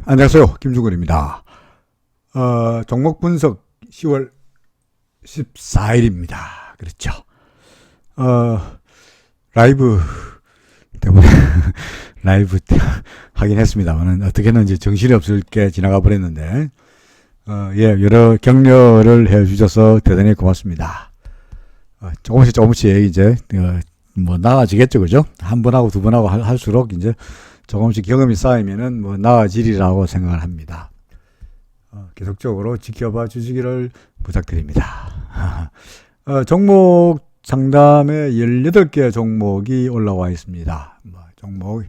안녕하세요. 김중근입니다. 종목 분석 10월 14일입니다. 그렇죠. 라이브 때문에 라이브 하긴 했습니다만 어떻게 했는지 정신이 없을 게 지나가 버렸는데 여러 격려를 해 주셔서 대단히 고맙습니다. 조금씩 이제 뭐 나아지겠죠, 그죠? 한 번 하고 두 번 하고 할수록 이제 조금씩 경험이 쌓이면은 뭐 나아지리라고 생각을 합니다. 계속적으로 지켜봐 주시기를 부탁드립니다. 종목 상담에 18개 종목이 올라와 있습니다. 종목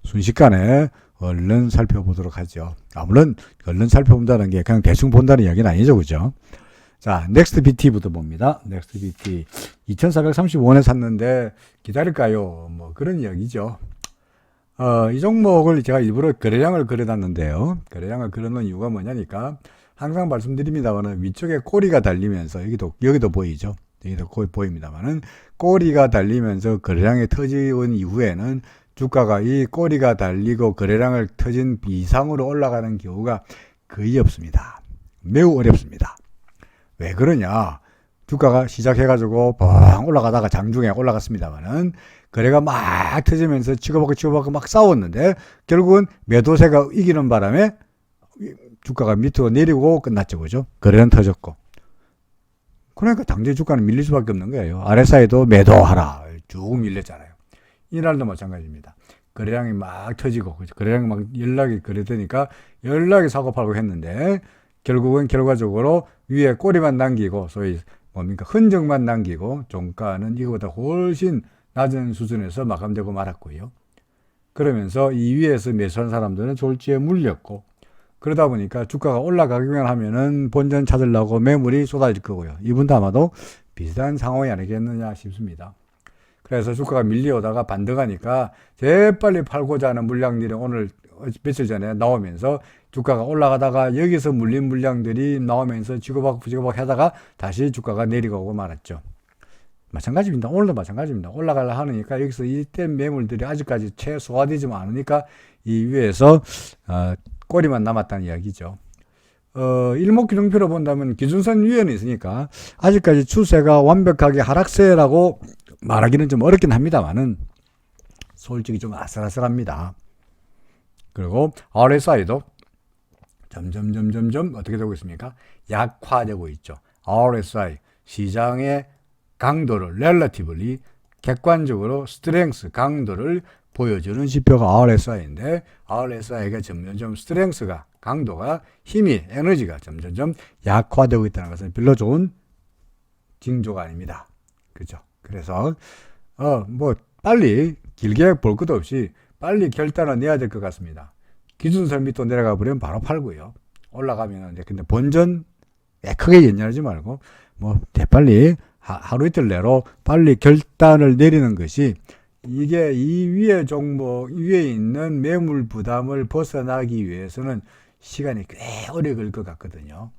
순식간에 얼른 살펴보도록 하죠. 물론 얼른 살펴본다는 게 그냥 대충 본다는 이야기는 아니죠, 그죠? 자, 넥스트 BT부터 봅니다. 넥스트 BT 2435원에 샀는데 기다릴까요? 뭐 그런 이야기죠. 이 종목을 제가 일부러 거래량을 그려놨는데요. 거래량을 그려놓은 이유가 뭐냐니까 항상 말씀드립니다만 위쪽에 꼬리가 달리면서 여기도 보이죠. 여기도 보입니다만은 꼬리가 달리면서 거래량이 터진 이후에는 주가가 이 꼬리가 달리고 거래량을 터진 이상으로 올라가는 경우가 거의 없습니다. 매우 어렵습니다. 왜 그러냐? 주가가 시작해가지고 뻥 올라가다가 장중에 올라갔습니다만은 거래가 막 터지면서 치고받고 막 싸웠는데 결국은 매도세가 이기는 바람에 주가가 밑으로 내리고 끝났죠, 그죠? 거래는 터졌고. 그러니까 당장 주가는 밀릴 수밖에 없는 거예요. RSI도 매도하라 쭉 밀렸잖아요. 이날도 마찬가지입니다. 거래량이 막 터지고, 그죠? 거래량이 막 연락이 그랬더니까 연락이 사고 팔고 했는데 결국은 결과적으로 위에 꼬리만 남기고 소위 흔적만 남기고 종가는 이거보다 훨씬 낮은 수준에서 마감되고 말았고요. 그러면서 이 위에서 매수한 사람들은 졸지에 물렸고, 그러다 보니까 주가가 올라가기만 하면은 본전 찾으려고 매물이 쏟아질 거고요. 이분도 아마도 비슷한 상황이 아니겠느냐 싶습니다. 그래서 주가가 밀려오다가 반등하니까 재빨리 팔고자 하는 물량들이 오늘 며칠 전에 나오면서 주가가 올라가다가 여기서 물린 물량들이 나오면서 지고받고 하다가 다시 주가가 내려가고 말았죠. 마찬가지입니다. 오늘도 마찬가지입니다. 올라가려 하니까 여기서 이때 매물들이 아직까지 최소화되지 않으니까 이 위에서 꼬리만 남았다는 이야기죠. 일목균형표로 본다면 기준선 위에는 있으니까 아직까지 추세가 완벽하게 하락세라고 말하기는 좀 어렵긴 합니다만은 솔직히 좀 아슬아슬합니다. 그리고 RSI도 점점 어떻게 되고 있습니까? 약화되고 있죠. RSI 시장의 강도를 relatively 객관적으로 스트렝스 강도를 보여주는 지표가 RSI인데 RSI가 점점 스트렝스가 강도가 힘이 에너지가 점점 약화되고 있다는 것은 별로 좋은 징조가 아닙니다. 그죠? 그래서 뭐 빨리 길게 볼 것도 없이 빨리 결단을 내야 될 것 같습니다. 기준선 밑으로 내려가 버리면 바로 팔고요. 올라가면 근데 본전 크게 연연하지 말고 뭐 대빨리 하루 이틀 내로 빨리 결단을 내리는 것이 이게 이 위에 종목 위에 있는 매물 부담을 벗어나기 위해서는 시간이 꽤 오래 걸릴 것 같거든요.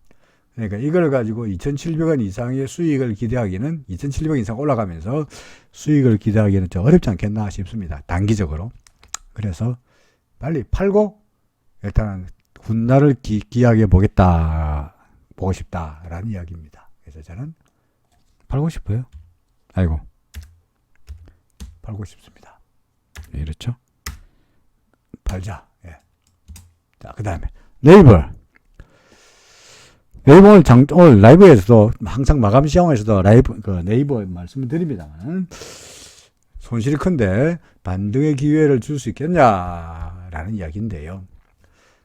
그러니까 이걸 가지고 2,700원 이상의 수익을 기대하기는 2,700원 이상 올라가면서 수익을 기대하기는 좀 어렵지 않겠나 싶습니다. 단기적으로. 그래서 빨리 팔고 일단은 훗날을 기약해 보고 싶다라는 이야기입니다. 그래서 저는 팔고 싶어요. 팔고 싶습니다. 네, 이렇죠? 팔자. 예. 자, 그 다음에 네이버 오늘 라이브에서도 항상 마감 시황에서도 네이버 말씀을 드립니다만 손실이 큰데 반등의 기회를 줄 수 있겠냐라는 이야기인데요.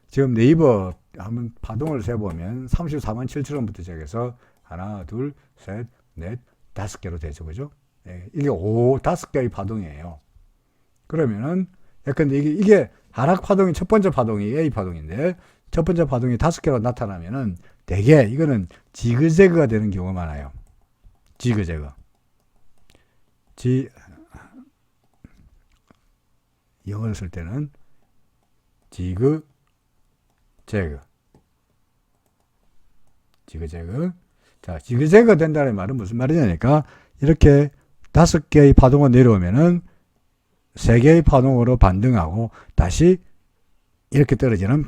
지금 네이버 한번 파동을 세보면 34만 7천원부터 시작해서 하나, 둘, 셋, 넷, 5개로 되죠, 그죠? 이게 5개의 파동이에요. 그러면은 근데 이게 하락 파동이 첫 번째 파동이 A 파동인데 첫 번째 파동이 5개로 나타나면은 대개 이거는 지그재그가 되는 경우가 많아요. 지그재그. 영어를 쓸 때는 지그재그. 자, 지그재그가 된다는 말은 무슨 말이냐니까 이렇게 5개의 파동을 내려오면은 3개의 파동으로 반등하고 다시 이렇게 떨어지는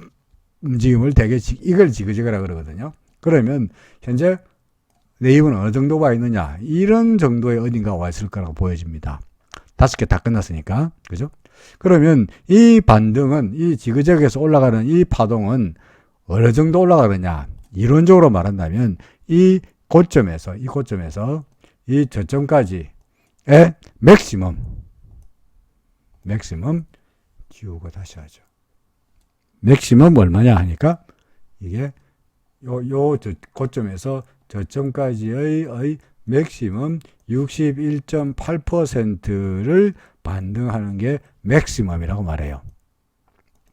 움직임을 되게 이걸 지그재그라 그러거든요. 그러면 현재 네이버는 어느 정도 와 있느냐, 이런 정도의 어딘가 와 있을 거라고 보여집니다. 5개 다 끝났으니까. 그죠? 그러면 이 반등은, 이 지그재그에서 올라가는 이 파동은 어느 정도 올라가느냐, 이론적으로 말한다면 이 고점에서 이 저점까지의 맥시멈 지우고 다시 하죠. 맥시멈 얼마냐 하니까 이게 요 고점에서 저점까지의 맥시멈 61.8%를 반등하는 게 맥시멈이라고 말해요.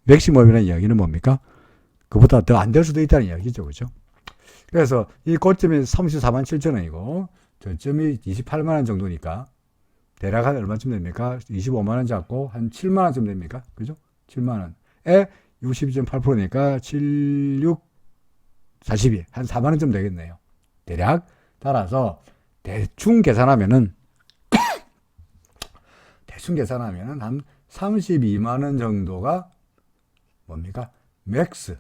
맥시멈이라는 이야기는 뭡니까? 그보다 더 안 될 수도 있다는 이야기죠. 그죠? 그래서 이 고점이 34만 7천 원이고 저점이 28만 원 정도니까 대략 한 얼마쯤 됩니까? 25만 원 잡고 한 7만 원쯤 됩니까? 그죠? 7만 원에 62.8%니까 76, 42, 한 4만 원쯤 되겠네요. 대략. 따라서 대충 계산하면은 한 32만 원 정도가 뭡니까? 맥스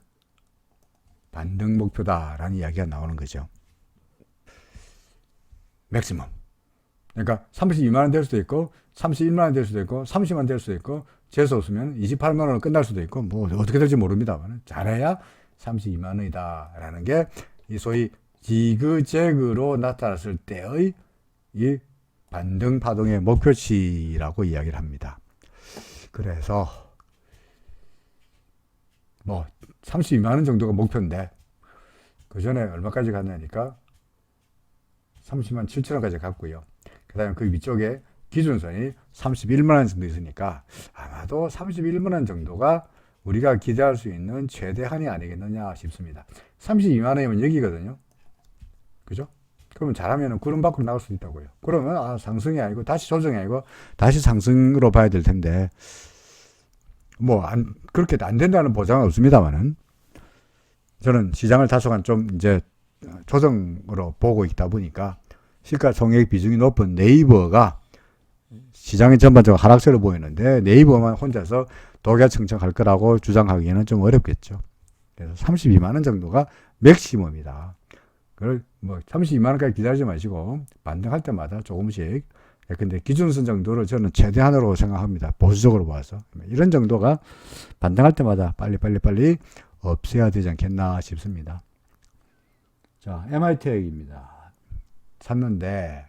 반등 목표다라는 이야기가 나오는 거죠. 맥시멈. 그러니까 32만 원 될 수도 있고 31만 원 될 수도 있고 30만 원 될 수도 있고 재수 없으면 28만 원으로 끝날 수도 있고 뭐 어떻게 될지 모릅니다만 잘해야 32만 원이다라는 게 이 소위 지그재그로 나타났을 때의 이 반등 파동의 목표치라고 이야기를 합니다. 그래서 뭐 32만 원 정도가 목표인데 그 전에 얼마까지 갔냐니까 30만 7천 원까지 갔고요. 그 다음에 그 위쪽에 기준선이 31만 원 정도 있으니까 아마도 31만 원 정도가 우리가 기대할 수 있는 최대한이 아니겠느냐 싶습니다. 32만 원이면 여기거든요. 그죠? 그러면 잘하면 구름 밖으로 나올 수 있다고요. 그러면 상승이 아니고 다시 조정이 아니고 다시 상승으로 봐야 될 텐데 뭐 그렇게 안 된다는 보장은 없습니다만은 저는 시장을 다소간 좀 이제 조정으로 보고 있다 보니까 시가총액 비중이 높은 네이버가 시장이 전반적으로 하락세로 보이는데 네이버만 혼자서 독야청청할 거라고 주장하기에는 좀 어렵겠죠. 그래서 32만 원 정도가 맥시멈이다. 그걸 뭐 32만 원까지 기다리지 마시고 반등할 때마다 조금씩, 근데 기준선 정도를 저는 최대한으로 생각합니다. 보수적으로 봐서 이런 정도가 반등할 때마다 빨리 없애야 되지 않겠나 싶습니다. 자, MIT액입니다.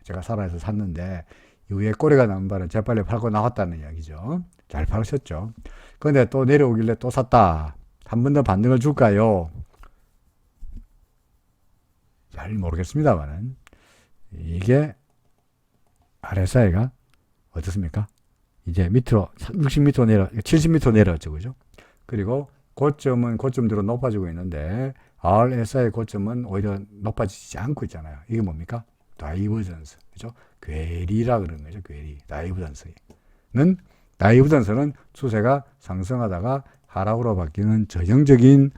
제가 살아서 샀는데 이후에 꼬리가 나온 바는 재빨리 팔고 나왔다는 이야기죠. 잘 팔으셨죠. 그런데 또 내려오길래 또 샀다. 한 번 더 반등을 줄까요? 잘 모르겠습니다만은 이게 RSI가 어떻습니까? 이제 밑으로 60m 내려 70m 내려왔죠. 그죠? 그리고 고점은 고점대로 높아지고 있는데 RSI 고점은 오히려 높아지지 않고 있잖아요. 이게 뭡니까? 다이버전스. 그죠? 괴리라 그러는 거죠. 괴리. 다이버전스는 추세가 상승하다가 하락으로 바뀌는 전형적인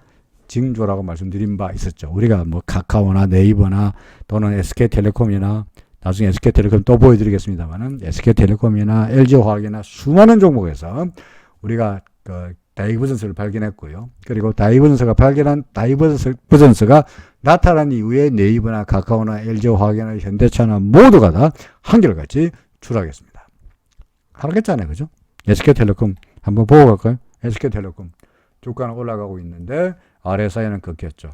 징조라고 말씀드린 바 있었죠. 우리가 뭐 카카오나 네이버나 또는 SK텔레콤이나 나중에 SK텔레콤 또 보여드리겠습니다만은 SK텔레콤이나 LG화학이나 수많은 종목에서 우리가 그 다이버전스를 발견했고요. 그리고 다이버전스가 발견한 다이버전스가 나타난 이후에 네이버나 카카오나 LG화학이나 현대차나 모두가 다 한결같이 추락했습니다. 하락했잖아요. 그죠? SK텔레콤 한번 보고 갈까요? SK텔레콤 주가는 올라가고 있는데 RSI는 꺾였죠.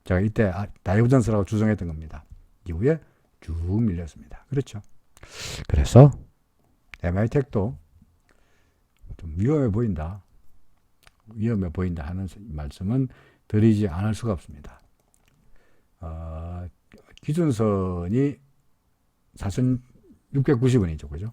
제가 이때 다이버전스라고 주장했던 겁니다. 이후에 쭉 밀렸습니다. 그렇죠. 그래서 MI텍도 좀 위험해 보인다 하는 말씀은 드리지 않을 수가 없습니다. 기준선이 4,690원이죠. 그죠?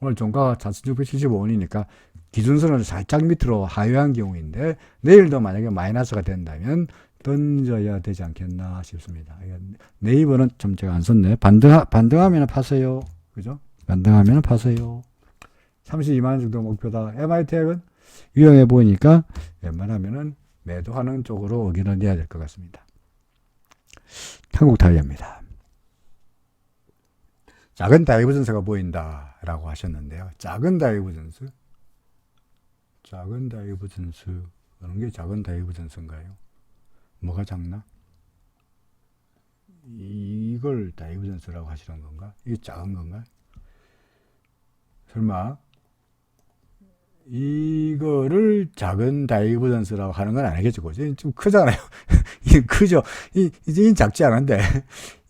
오늘 종가가 4,675원이니까 기준선을 살짝 밑으로 하회한 경우인데 내일도 만약에 마이너스가 된다면 던져야 되지 않겠나 싶습니다. 네이버는 좀 제가 안 썼네. 반등하면 파세요. 그죠? 반등하면 파세요. 32만 원 정도 목표다. MI텍은 위험해 보이니까 웬만하면은 매도하는 쪽으로 의견을 내야 될 것 같습니다. 한국타이어입니다. 작은 다이버전스가 보인다라고 하셨는데요. 작은 다이버전스 어느 게 작은 다이버전스인가요? 뭐가 작나? 이걸 다이버전스라고 하시는 건가? 이게 작은 건가? 설마 이거를 작은 다이버전스라고 하는 건 아니겠죠? 그죠? 좀 크잖아요. 이 크죠? 이제 작지 않은데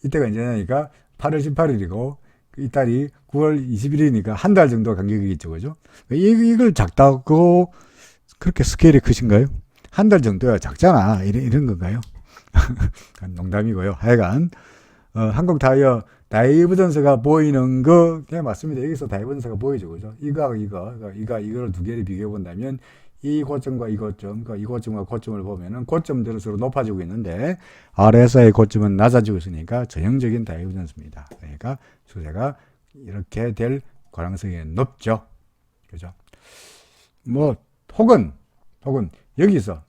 이때가 언제냐니까 8월 18일이고 이 달이 9월 21일이니까 한 달 정도 간격이겠죠. 그죠? 이걸 작다고 그렇게 스케일이 크신가요? 한 달 정도야 작잖아. 이런 건가요? 농담이고요. 하여간 한국 타이어 다이버전스가 보이는 거 그냥 맞습니다. 여기서 다이버전스가 보이죠. 그죠? 이거를 두 개를 비교해 본다면 이 고점과 이 고점, 그러니까 이 고점과 고점을 보면은 고점들은 서로 높아지고 있는데 RSI 고점은 낮아지고 있으니까 전형적인 다이버전스입니다. 그러니까 추세가 이렇게 될 가능성이 높죠. 그죠? 뭐 혹은 여기서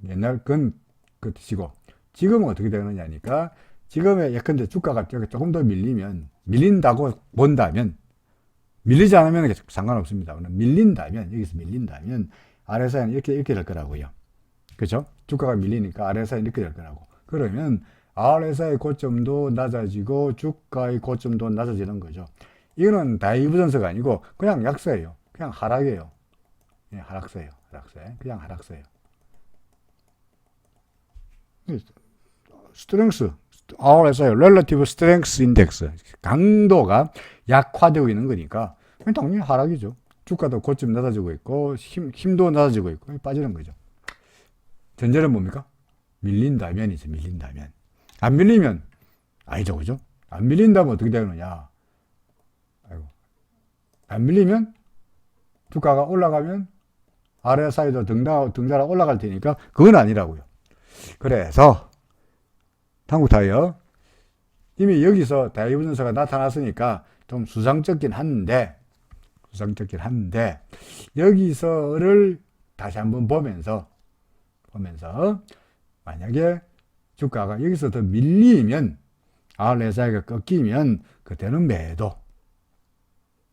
옛날 건 그치고 지금은 어떻게 되느냐니까 지금의 예컨대 주가가 조금 더 밀린다고 본다면 밀리지 않으면 상관없습니다. 밀린다면 여기서 밀린다면 RSI는 이렇게 될 거라고요. 그렇죠? 주가가 밀리니까 RSI는 이렇게 될 거라고. 그러면 RSI 고점도 낮아지고 주가의 고점도 낮아지는 거죠. 이거는 다이버전스가 아니고 그냥 약세예요. 그냥 하락이에요. 네, 하락세예요. 그냥 하락세예요. 스트렝스, RSI, Relative Strength Index, 강도가 약화되고 있는 거니까 당연히 하락이죠. 주가도 고점 낮아지고 있고 힘도 낮아지고 있고 빠지는 거죠. 전제는 뭡니까? 밀린다면이죠. 밀린다면. 안 밀리면 아니죠. 그죠? 안 밀린다면 어떻게 되느냐? 안 밀리면 주가가 올라가면 RSI도 등달아 올라갈 테니까 그건 아니라고요. 그래서 한국 타이어 이미 여기서 다이버전스가 나타났으니까 좀 수상쩍긴 한데 여기서를 다시 한번 보면서 만약에 주가가 여기서 더 밀리면 RSI가 꺾이면 그때는 매도.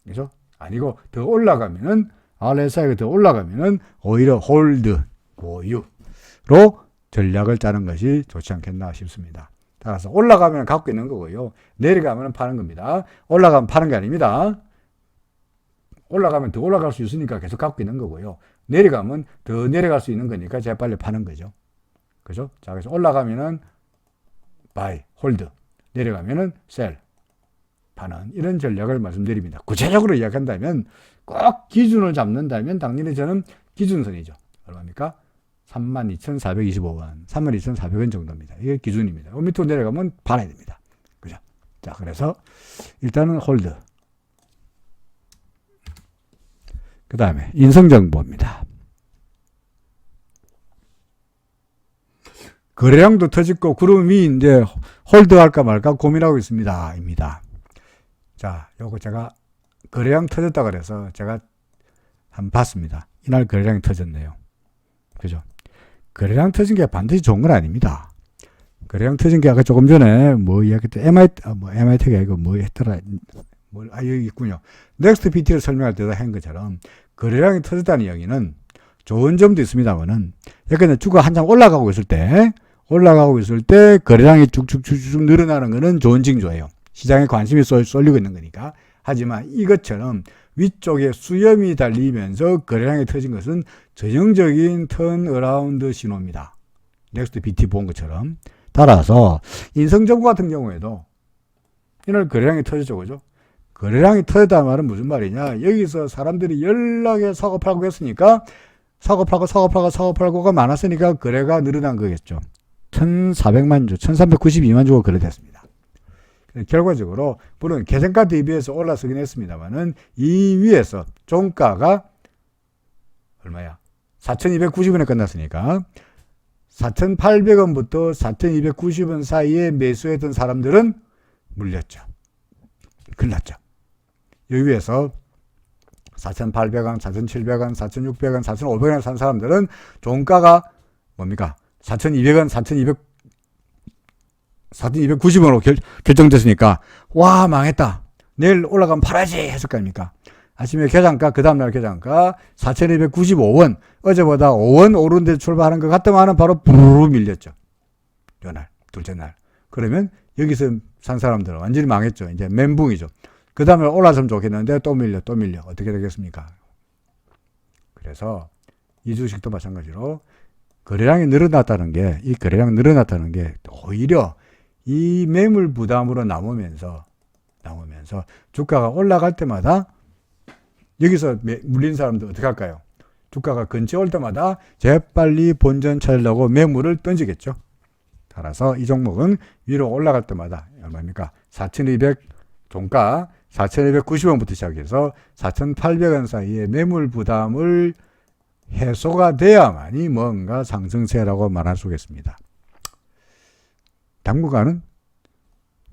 그래서 아니고 더 올라가면은 RSI가 더 올라가면은 오히려 홀드 보유로 전략을 짜는 것이 좋지 않겠나 싶습니다. 따라서 올라가면 갖고 있는 거고요. 내려가면 파는 겁니다. 올라가면 파는 게 아닙니다. 올라가면 더 올라갈 수 있으니까 계속 갖고 있는 거고요. 내려가면 더 내려갈 수 있는 거니까 제가 빨리 파는 거죠. 그죠? 자, 그래서 올라가면은 buy, hold, 내려가면은 sell, 파는 이런 전략을 말씀드립니다. 구체적으로 이야기한다면 꼭 기준을 잡는다면 당연히 저는 기준선이죠. 얼마입니까? 32,425원, 32,400원 정도입니다. 이게 기준입니다. 밑으로 내려가면 팔아야 됩니다. 그죠? 자, 그래서 일단은 홀드. 그 다음에 인성정보입니다. 거래량도 터지고 구름이 이제 홀드할까 말까 고민하고 있습니다. 입니다. 자, 요거 제가 거래량 터졌다 그래서 제가 한번 봤습니다. 이날 거래량이 터졌네요. 그죠? 거래량 터진 게 반드시 좋은 건 아닙니다. 거래량 터진 게 아까 조금 전에 뭐 이야기했던 MIT가 이거 뭐 했더라. 여기 있군요. 넥스트 PT를 설명할 때도 한 것처럼 거래량이 터졌다는 이야기는 좋은 점도 있습니다만은 예컨대 주가 한참 올라가고 있을 때 거래량이 쭉쭉쭉쭉 늘어나는 것은 좋은 징조예요. 시장에 관심이 쏠리고 있는 거니까. 하지만 이것처럼 위쪽에 수렴이 달리면서 거래량이 터진 것은 전형적인 턴어라운드 신호입니다. 넥스트 BT 본 것처럼. 따라서 인성정보 같은 경우에도 이날 거래량이 터졌죠. 그죠? 거래량이 터졌다는 말은 무슨 말이냐? 여기서 사람들이 연락에 사고 팔고 했으니까 사고 팔고가 많았으니까 거래가 늘어난 거겠죠. 1,400만 주, 1,392만 주가 거래됐습니다. 결과적으로 물론 계산가 대비해서 올라서긴 했습니다만은 이 위에서 종가가 얼마야? 4,290원에 끝났으니까 4,800원부터 4,290원 사이에 매수했던 사람들은 물렸죠. 글났죠. 여기 위에서 4,800원, 4,700원, 4,600원, 4,500원 산 사람들은 종가가 뭡니까? 4,200원, 4,290원으로 결정됐으니까 와 망했다. 내일 올라가면 팔아야지 했을 거 아닙니까? 아침에 개장가, 그 다음날 개장가 4,295원. 어제보다 5원 오른 데 출발하는 것 같더만은 바로 부르르 밀렸죠. 요날, 둘째 날. 그러면 여기서 산 사람들은 완전히 망했죠. 이제 멘붕이죠. 그 다음에 올라서면 좋겠는데 또 밀려. 어떻게 되겠습니까? 그래서 이 주식도 마찬가지로 거래량이 늘어났다는 게, 이 거래량 늘어났다는 게 오히려 이 매물 부담으로 남으면서 주가가 올라갈 때마다 여기서 물린 사람들 어떻게 할까요? 주가가 근처 올 때마다 재빨리 본전 찾으려고 매물을 던지겠죠. 따라서 이 종목은 위로 올라갈 때마다 얼마입니까? 4,200 종가 4,290원부터 시작해서 4,800원 사이에 매물 부담을 해소가 돼야만이 뭔가 상승세라고 말할 수 있겠습니다. 당분간은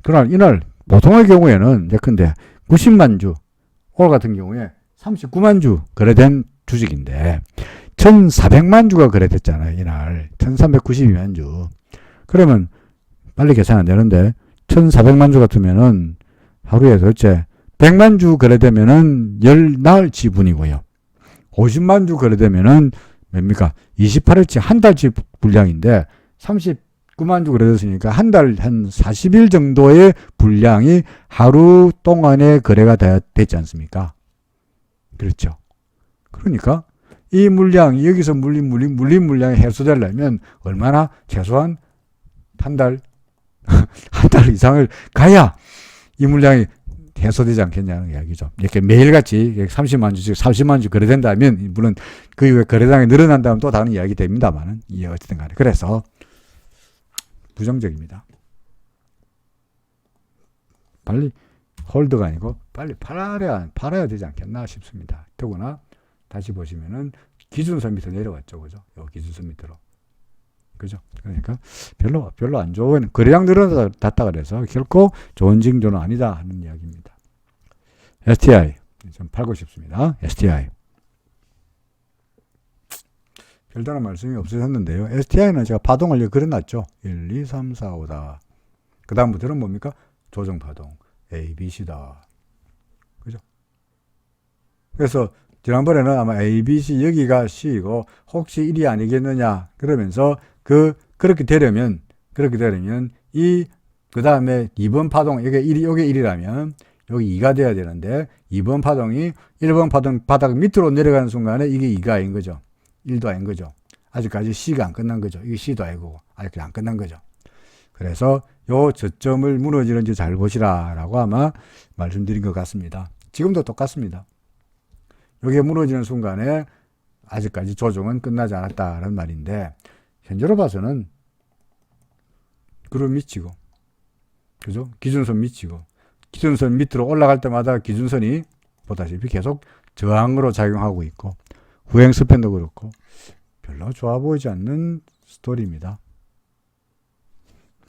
그러나 이날 보통의 경우에는 예컨대 90만 주, 오늘 같은 경우에 39만 주 거래된 주식인데 1,400만 주가 거래됐잖아요. 이날 1,392만 주. 그러면 빨리 계산 안 되는데 1,400만 주 같으면은 하루에 도대체 100만 주 거래되면은 10날 지분이고요. 50만 주 거래되면은 뭡니까? 28일치 한 달치 분량인데 39만 주 거래됐으니까 한 달 한 40일 정도의 분량이 하루 동안에 거래가 됐지 않습니까? 그렇죠. 그러니까 이 물량이 여기서 물린 물량이 해소되려면 얼마나 최소한 한 달 이상을 가야 이 물량이 해소되지 않겠냐는 이야기죠. 이렇게 매일같이 30만 주씩 40만 주 거래된다면, 물론 그 이후에 거래량이 늘어난다면 또 다른 이야기 됩니다만은, 어쨌든 간에. 그래서 부정적입니다. 빨리 홀드가 아니고 빨리 팔아야 되지 않겠나 싶습니다. 더구나 다시 보시면은 기준선 밑으로 내려왔죠. 그죠? 요 기준선 밑으로. 그죠? 그러니까 별로 안 좋은, 거래량 늘어났다 그래서 결코 좋은 징조는 아니다 하는 이야기입니다. STI 좀 팔고 싶습니다. STI 별다른 말씀이 없으셨는데요. STI는 제가 파동을 그려놨죠. 1, 2, 3, 4, 5다. 그 다음부터는 뭡니까? 조정 파동 A, B, C다. 그죠? 그래서 지난번에는 아마 A, B, C 여기가 C이고 혹시 1이 아니겠느냐 그러면서 그렇게 되려면 그 다음에 2번 파동, 이게 1이라면 여기 2가 돼야 되는데 2번 파동이 1번 파동 바닥 밑으로 내려가는 순간에 이게 2가 아닌 거죠. 1도 아닌 거죠. 아직까지 C가 안 끝난 거죠. 이게 C도 아니고 아직 안 끝난 거죠. 그래서 요 저점을 무너지는지 잘 보시라라고 아마 말씀드린 것 같습니다. 지금도 똑같습니다. 여기에 무너지는 순간에 아직까지 조정은 끝나지 않았다라는 말인데, 현재로 봐서는 그룹 미치고, 그죠? 기준선 미치고, 기준선 밑으로 올라갈 때마다 기준선이 보다시피 계속 저항으로 작용하고 있고, 후행 스팬도 그렇고, 별로 좋아 보이지 않는 스토리입니다.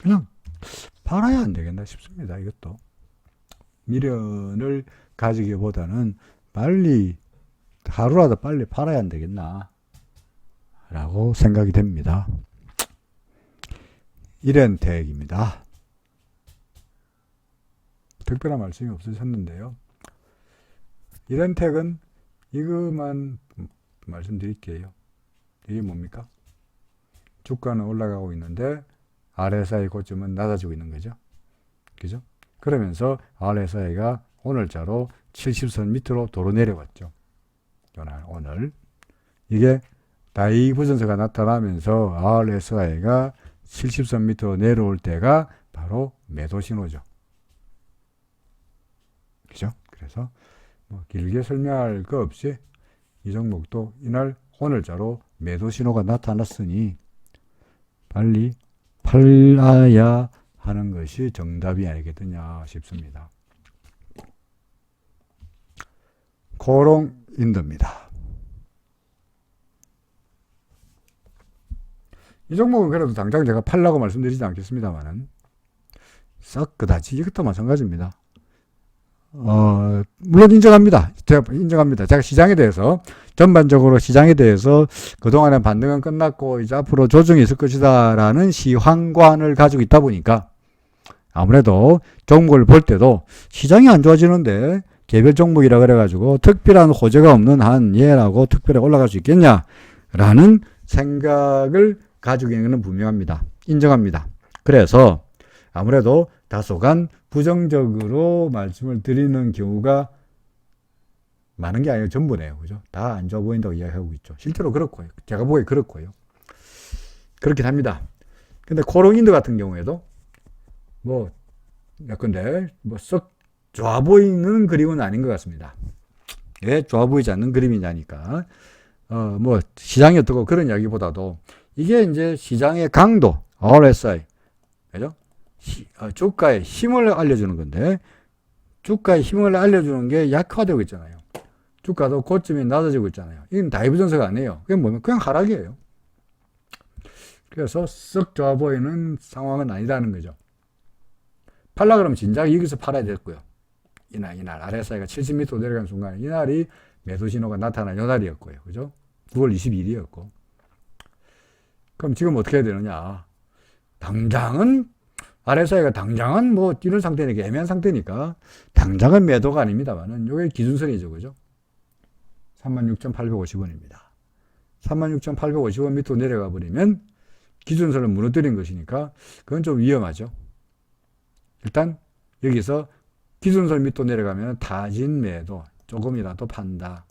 그냥 팔아야 안 되겠나 싶습니다. 이것도 미련을 가지기보다는 하루라도 빨리 팔아야 안 되겠나 라고 생각이 됩니다. 이렌텍입니다. 특별한 말씀이 없으셨는데요. 이렌텍은 이것만 말씀드릴게요. 이게 뭡니까? 주가는 올라가고 있는데 RSI 고점은 낮아지고 있는 거죠. 그죠? 그러면서 RSI가 오늘자로 70선 밑으로 도로 내려왔죠. 오늘. 이게 다이버전스가 나타나면서 RSI가 70선 밑으로 내려올 때가 바로 매도 신호죠. 그죠? 그래서 길게 설명할 거 없이 이 종목도 이날 오늘자로 매도 신호가 나타났으니 빨리 팔아야 하는 것이 정답이 아니겠느냐 싶습니다. 코롱인더입니다. 이 종목은 그래도 당장 제가 팔라고 말씀드리지 않겠습니다만은 썩 그다지 이것도 마찬가지입니다. 물론 인정합니다. 제가 시장에 대해서 전반적으로 시장에 대해서 그동안의 반등은 끝났고 이제 앞으로 조정이 있을 것이다 라는 시황관을 가지고 있다 보니까 아무래도 종목을 볼 때도 시장이 안 좋아지는데 개별 종목이라 그래가지고 특별한 호재가 없는 한 얘라고 특별히 올라갈 수 있겠냐라는 생각을 가지고 있는 것은 분명합니다. 인정합니다. 그래서 아무래도 다소간 부정적으로 말씀을 드리는 경우가 많은 게 아니고 전부네요. 그죠? 다 안 좋아 보인다고 이야기하고 있죠. 실제로 그렇고요. 제가 보기에 그렇고요. 그렇긴 합니다. 근데 코롱인드 같은 경우에도 뭐 예컨대 뭐 썩 좋아 보이는 그림은 아닌 것 같습니다. 왜 좋아 보이지 않는 그림이냐니까 뭐 시장이 어떻고 그런 이야기보다도 이게 이제 시장의 강도 RSI 그죠? 주가의 힘을 알려주는 건데 주가의 힘을 알려주는 게 약화되고 있잖아요. 주가도 고점이 낮아지고 있잖아요. 이건 다이버전스가 아니에요. 그게 뭐면 그냥 하락이에요. 그래서 썩 좋아 보이는 상황은 아니라는 거죠. 팔라 그러면 진작 여기서 팔아야 됐고요. 이날 RSI가 70m 내려가는 순간 이날이 매수 신호가 나타난 이날이었고요. 그죠? 9월 22일이었고. 그럼 지금 어떻게 해야 되느냐? 당장은 RSI가 당장은 뭐 이런 상태니까 애매한 상태니까 당장은 매도가 아닙니다만은 이게 기준선이죠. 그죠? 36,850원입니다. 36,850원 밑으로 내려가 버리면 기준선을 무너뜨린 것이니까 그건 좀 위험하죠. 일단 여기서 기준선 밑으로 내려가면 타진 매도 조금이라도 판다.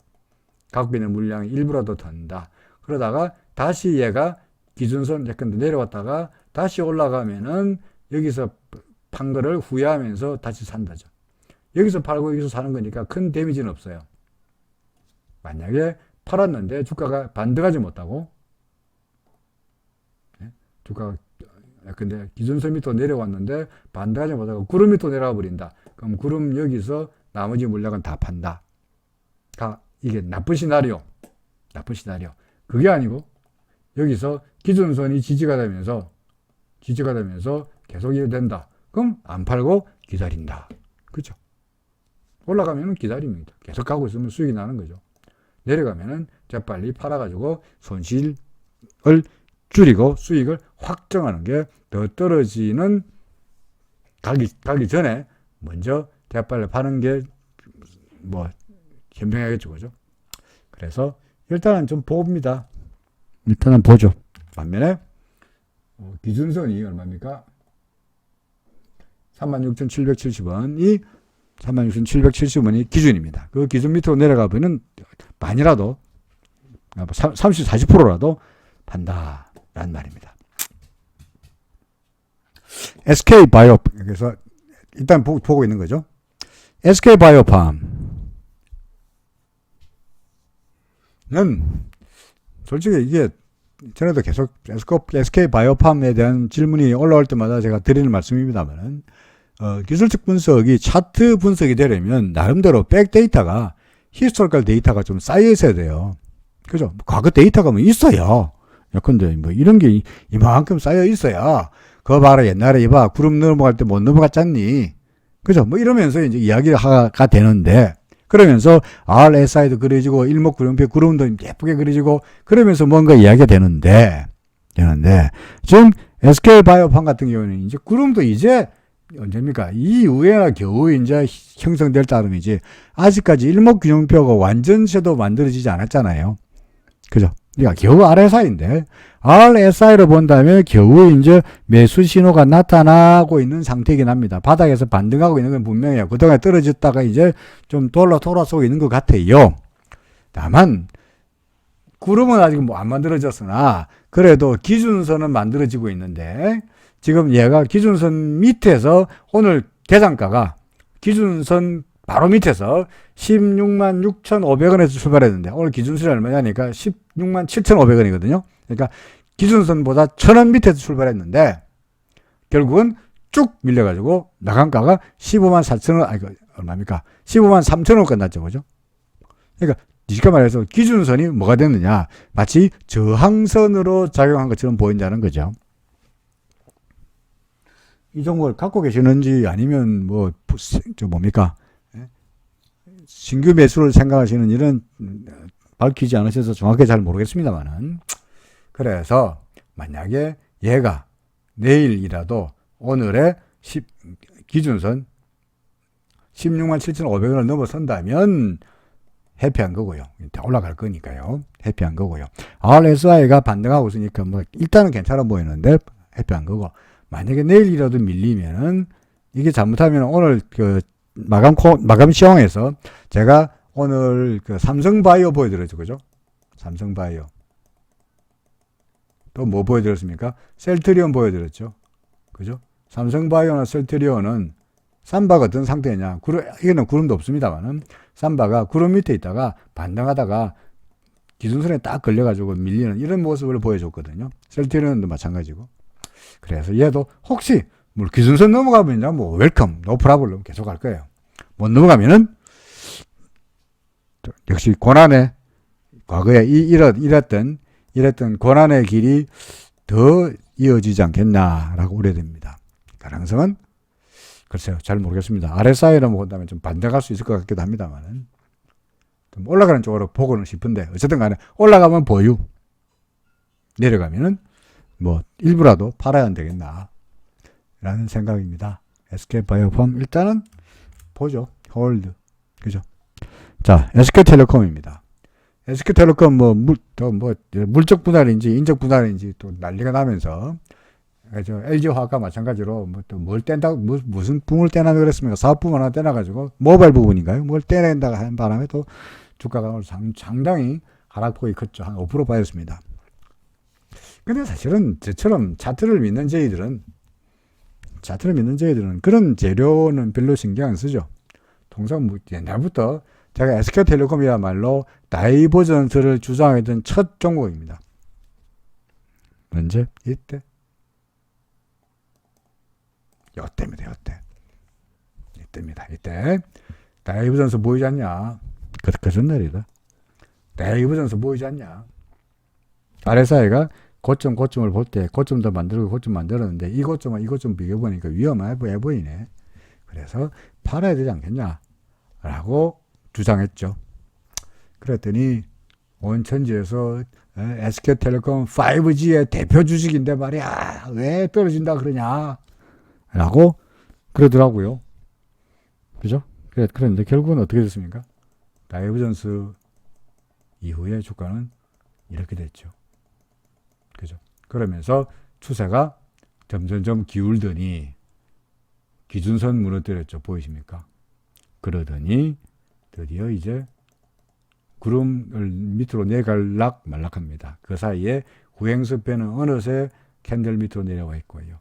갖고 있는 물량이 일부라도 든다. 그러다가 다시 얘가 기준선 약간 내려왔다가 다시 올라가면은 여기서 판 거를 후회하면서 다시 산다죠. 여기서 팔고 여기서 사는 거니까 큰 데미지는 없어요. 만약에 팔았는데 주가가 반등하지 못하고 주가가 근데 기준선 밑으로 내려왔는데 반등하지 못하고 구름 밑으로 내려가 버린다. 그럼 구름 여기서 나머지 물량은 다 판다. 이게 나쁜 시나리오. 그게 아니고 여기서 기준선이 지지가 되면서 계속 이래 된다. 그럼 안 팔고 기다린다. 그렇죠? 올라가면은 기다립니다. 계속 가고 있으면 수익이 나는 거죠. 내려가면은 재빨리 팔아가지고 손실을 줄이고 수익을 확정하는 게 더 떨어지는 가기 전에 먼저 재빨리 파는 게 뭐 현명하겠죠. 그죠? 그래서 일단은 좀 봅니다. 일단은 보죠. 반면에 기준선이 얼마입니까? 36,770원이 기준입니다. 그 기준 밑으로 내려가 보면 많이라도 30, 40%라도 판다라는 말입니다. SK바이오 그래서 일단 보고 있는 거죠. SK바이오팜은 솔직히 이게 전에도 계속 SK바이오팜에 대한 질문이 올라올 때마다 제가 드리는 말씀입니다만은 기술적 분석이 차트 분석이 되려면 나름대로 백데이터가 히스토리컬 데이터가 좀 쌓여 있어야 돼요. 그죠? 과거 데이터가 뭐 있어요. 예컨대 뭐 이런 게 이만큼 쌓여 있어야 그거 봐라 옛날에 이봐 구름 넘어갈 때 못 넘어갔잖니. 그죠? 뭐 이러면서 이제 이야기가 되는데 그러면서 RSI도 그려지고 일목구름표 구름도 예쁘게 그려지고 그러면서 뭔가 이야기가 되는데 지금 SK바이오팜 같은 경우는 이제 구름도 이제 언제입니까? 이후에나 겨우 이제 형성될 따름이지 아직까지 일목균형표가 완전체도 만들어지지 않았잖아요. 그죠? 그러니까 겨우 RSI인데 RSI로 본다면 겨우 이제 매수 신호가 나타나고 있는 상태이긴 합니다. 바닥에서 반등하고 있는 건 분명해요. 그동안 떨어졌다가 이제 좀 돌아서고 있는 것 같아요. 다만 구름은 아직 뭐 안 만들어졌으나 그래도 기준선은 만들어지고 있는데 지금 얘가 기준선 밑에서 오늘 계산가가 기준선 바로 밑에서 16만 6,500원에서 출발했는데 오늘 기준선이 얼마냐니까 16만 7,500원이거든요. 그러니까 기준선보다 1,000원 밑에서 출발했는데 결국은 쭉 밀려가지고 나간가가 15만 4천원 아니 얼마입니까? 15만 3천원 끝났죠. 그죠? 그러니까 쉽게 말해서 기준선이 뭐가 됐느냐 마치 저항선으로 작용한 것처럼 보인다는 거죠. 이 종목을 갖고 계시는지 아니면 뭐 뭡니까? 신규 매수를 생각하시는 일은 밝히지 않으셔서 정확하게 잘 모르겠습니다만은 그래서 만약에 얘가 내일이라도 오늘의 기준선 16만 7,500원을 넘어선다면 해피한 거고요. 다 올라갈 거니까요. 해피한 거고요. RSI가 반등하고 있으니까 뭐 일단은 괜찮아 보이는데 해피한 거고, 만약에 내일이라도 밀리면은 이게 잘못하면 오늘 그 마감 시황에서 제가 오늘 그 삼성바이오 보여드렸죠. 그죠? 삼성바이오. 또 뭐 보여드렸습니까? 셀트리온 보여드렸죠. 그죠? 삼성바이오나 셀트리온은 삼바가 어떤 상태냐. 이거는 구름도 없습니다만은 삼바가 구름 밑에 있다가 반등하다가 기준선에 딱 걸려가지고 밀리는 이런 모습을 보여줬거든요. 셀트리온도 마찬가지고. 그래서 얘도 혹시 뭐 기준선 넘어가면 뭐 웰컴, 노 프라블럼 계속 할 거예요. 못 넘어가면은 역시 고난의 과거에 이랬던 고난의 길이 더 이어지지 않겠나라고 우려됩니다. 가능성은 글쎄요, 잘 모르겠습니다. RSI를 본다면 좀 반대갈 수 있을 것 같기도 합니다만, 좀 올라가는 쪽으로 보고는 싶은데, 어쨌든 간에 올라가면 보유, 내려가면은 뭐 일부라도 팔아야 안 되겠나 라는 생각입니다. SK바이오팜 일단은 보죠. 홀드. 그죠? 자, SK텔레콤입니다. SK텔레콤 물적 분할인지 인적 분할인지 또 난리가 나면서, LG화학과 마찬가지로 뭐 또 뭘 뗀다, 무슨 붕을 떼나 그랬습니까? 사업부문 하나 떼나가지고 모바일 부분인가요? 뭘 떼낸다가 하는 바람에 또 주가가 오늘 상당히 하락폭이 컸죠. 한 5% 빠졌습니다. 근데 사실은 저처럼 차트를 믿는 저희들은 그런 재료는 별로 신경 안 쓰죠. 통상 옛날부터 제가 SK텔레콤이야말로 다이버전스를 주장했던 첫 종목입니다. 언제? 이때입니다. 이때 다이버전스 보이지 않냐? 그 전날이다. 다이버전스 보이지 않냐? RSI가 고점을 볼 때 고점도 만들고 고점 만들었는데 이 고점 비교보니까 위험해 보이네. 그래서 팔아야 되지 않겠냐? 라고 주장했죠. 그랬더니 온천지에서 SK텔레콤 5G의 대표 주식인데 말이야, 왜 떨어진다 그러냐? 라고 그러더라고요. 그죠? 그런데 결국은 어떻게 됐습니까? 다이버전스 이후에 주가는 이렇게 됐죠. 그죠? 그러면서 추세가 점점점 기울더니 기준선 무너뜨렸죠. 보이십니까? 그러더니 드디어 이제 구름을 밑으로 내갈락 말락합니다. 그 사이에 후행스패는 어느새 캔들 밑으로 내려와 있고요.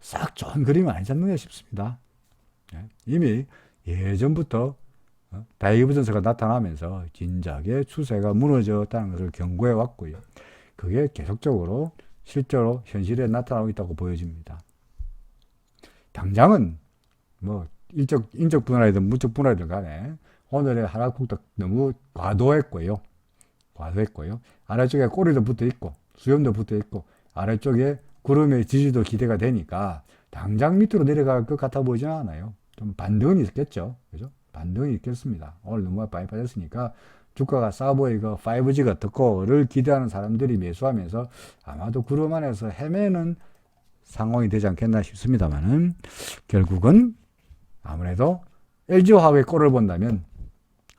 싹 좋은 그림은 아니지 않느냐 싶습니다. 이미 예전부터 다이버전스가 나타나면서 진작에 추세가 무너졌다는 것을 경고해 왔고요. 그게 계속적으로 실제로 현실에 나타나고 있다고 보여집니다. 당장은 뭐 인적 분할이든 무적 분할이든 간에 오늘의 하락폭도 너무 과도했고요. 아래쪽에 꼬리도 붙어 있고 수염도 붙어 있고 아래쪽에 구름의 지지도 기대가 되니까 당장 밑으로 내려갈 것 같아 보이지는 않아요. 좀 반등은 있겠죠. 그죠? 반등이 있겠습니다. 오늘 너무 많이 빠졌으니까 주가가 싸 보이고 5G가 떴고를 기대하는 사람들이 매수하면서 아마도 구름 안에서 헤매는 상황이 되지 않겠나 싶습니다만은 결국은 아무래도 LG화학의 꼴을 본다면